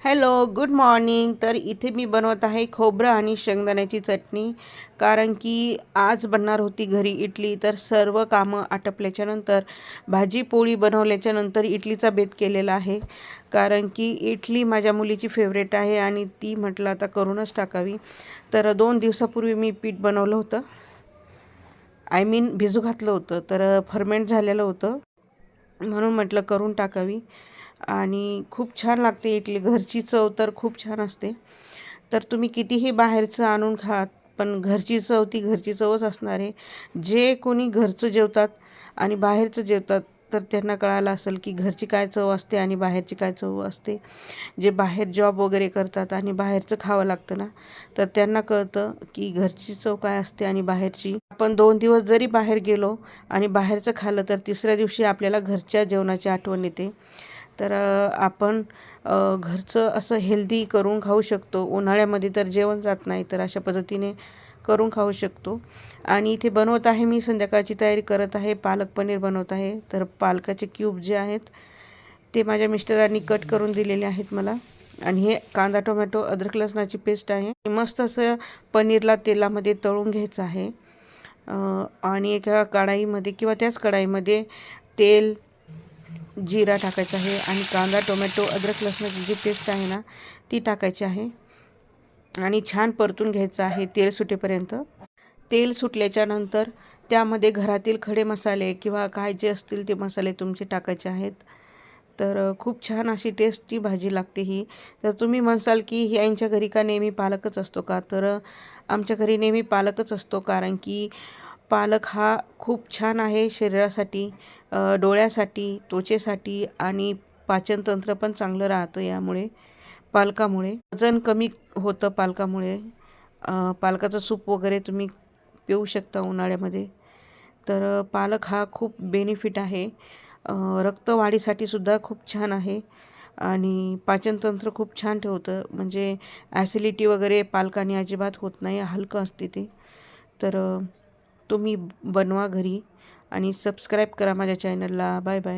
Hello, good morning. तर इथे मी बनवत आहे खोबरं आणि शेंगदाण्याची चटणी. कारण की आज बनणार होती घरी इडली. तर सर्व कामं आटपल्याच्यानंतर भाजी पोळी बनवल्याच्यानंतर इडलीचा बेत केलेला आहे. कारण की इडली माझ्या मुलीची फेवरेट आहे आणि ती म्हटलं आता करूनच टाकावी. तर 2 दिवसापूर्वी मी पीठ बनवलं होतं. भिजू घातलं होतं. तर फर्मेंट झालेलं होतं. म्हणून म्हटलं करून टाकावी. आणि खूप छान लागते इडली. घरची चव तर खूप छान असते. तर तुम्ही कितीही बाहेरचं आणून खा, पण घरची चव ती घरची चवच असणार आहे. जे कोणी घरचं जेवतात आणि बाहेरचं जेवतात, तर त्यांना कळालं असेल की घरची काय चव असते आणि बाहेरची काय चव असते. जे बाहेर जॉब वगैरे करतात आणि बाहेरचं खावं लागतं ना, तर त्यांना कळतं की घरची चव काय असते आणि बाहेरची. आपण 2 दिवस जरी बाहेर गेलो आणि बाहेरचं खाल्लं, तर तिसऱ्या दिवशी आपल्याला घरच्या जेवणाची आठवण येते. तर आपण घरचं असं हेल्दी करून खाऊ शकतो. उन्हाळ्यामध्ये तर जेवण जात नाही, तर अशा पद्धतीने करून खाऊ शकतो. आणि इथे बनवत आहे मी, संध्याकाळची तयारी करत आहे. पालक पनीर बनवत आहे. तर पालकाचे क्यूब जे आहेत ते माझ्या मिस्टरांनी कट करून दिलेले आहेत मला. आणि हे कांदा टोमॅटो अद्रक लसणाची पेस्ट आहे. मस्त असं पनीरला तेलामध्ये तळून घ्यायचं आहे. आणि एका कढाईमध्ये किंवा त्याच कढाईमध्ये तेल, जिरा टाकायचा आहे आणि कांदा टोमॅटो अद्रक लसणाची जी पेस्ट आहे ना, ती टाकायची आहे आणि छान परतून घ्यायचं आहे तेल सुटेपर्यंत. तेल सुटल्याच्या नंतर त्यामध्ये घरातील खडे मसाले किंवा काय जे असतील ते मसाले तुमचे टाकायचे आहेत. तर खूप छान अशी टेस्टी भाजी लागते ही. तर तुम्ही म्हणसाल की यांच्या घरी का नेहमी पालकच असतो का? तर आमच्या घरी नेहमी पालकच असतो. कारण की पालक हा खूप छान आहे शरीरासाठी, डोळ्यासाठी, त्वचेसाठी आणि पाचनतंत्र पण चांगलं राहतं यामुळे, पालकामुळे. वजन कमी होतं पालकामुळे. पालकाचं सूप वगैरे तुम्ही पिऊ शकता उन्हाळ्यामध्ये. तर पालक हा खूप बेनिफिट आहे. रक्तवाढीसाठी सुद्धा खूप छान आहे आणि पाचनतंत्र खूप छान ठेवतं. म्हणजे ॲसिडिटी वगैरे पालकाने अजिबात होत नाही, हलकं असते ते. तर तुम्ही बनवा घरी आणि सबस्क्राईब करा माझ्या चॅनलला. Bye bye.